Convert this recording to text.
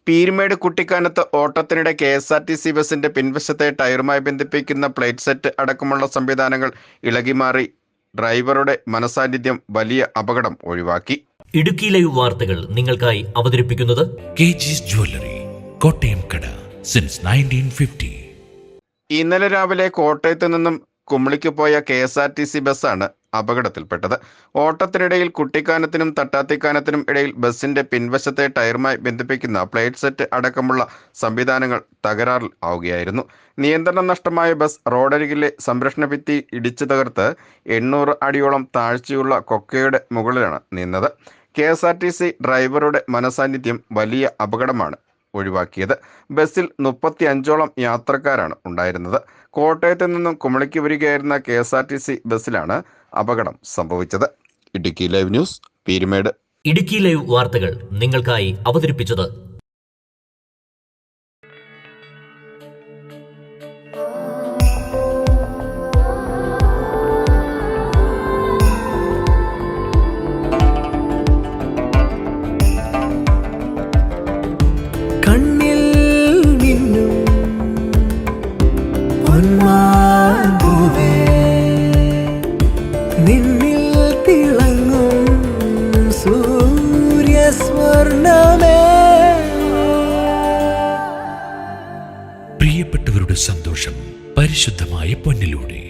Peermade കുട്ടിക്കാനത്ത് ഓട്ടത്തിനിടെ KSRTC ബസിന്റെ പിൻവശത്തെ ടയറുമായി ബന്ധിപ്പിക്കുന്ന plate set അടക്കമുള്ള സംവിധാനങ്ങൾ ഇളകിമാറി ഡ്രൈവറുടെ മനസാന്നിധ്യം വലിയ അപകടം ഒഴിവാക്കി. ഇടുക്കി ലൈവ് വാർത്തകൾ നിങ്ങൾക്കായി അവതരിപ്പിക്കുന്നത് KG's ജ്വല്ലറി, കോട്ടയം കട സിൻസ് 1950. ഇന്നലെ രാവിലെ കോട്ടയത്ത് നിന്നും കുമളിക്ക് പോയ കെ.എസ്.ആർ.ടി.സി ബസ്സാണ് അപകടത്തിൽപ്പെട്ടത്. ഓട്ടത്തിനിടയിൽ കുട്ടിക്കാനത്തിനും തട്ടാത്തിക്കാനത്തിനും ഇടയിൽ ബസിന്റെ പിൻവശത്തെ ടയറുമായി ബന്ധിപ്പിക്കുന്ന പ്ലേറ്റ് സെറ്റ് അടക്കമുള്ള സംവിധാനങ്ങൾ തകരാറിൽ ആവുകയായിരുന്നു. നിയന്ത്രണം നഷ്ടമായ ബസ് റോഡരികിലെ സംരക്ഷണ ഭിത്തി ഇടിച്ചു തകർത്ത് 800 അടിയോളം താഴ്ചയുള്ള കൊക്കയുടെ മുകളിലാണ് നിന്നത്. കെ.എസ്.ആർ.ടി.സി ഡ്രൈവറുടെ മനസാന്നിധ്യം വലിയ അപകടമാണ് ഒഴിവാക്കിയത്. ബസ്സിൽ 35ഓളം യാത്രക്കാരാണ് ഉണ്ടായിരുന്നത്. കോട്ടയത്ത് നിന്നും കുമളിക്ക് വരികയായിരുന്ന കെ.എസ്.ആർ.ടി.സി ബസ്സിലാണ് അപകടം സംഭവിച്ചത്. Idukki live news, Peermade. Idukki live വാർത്തകൾ നിങ്ങൾക്കായി അവതരിപ്പിച്ചത് നിന്നിൽ തിളങ്ങും സൂര്യസ്വർണ്ണമേ. പ്രിയപ്പെട്ടവരുടെ സന്തോഷം പരിശുദ്ധമായ പൊന്നിലൂടെ.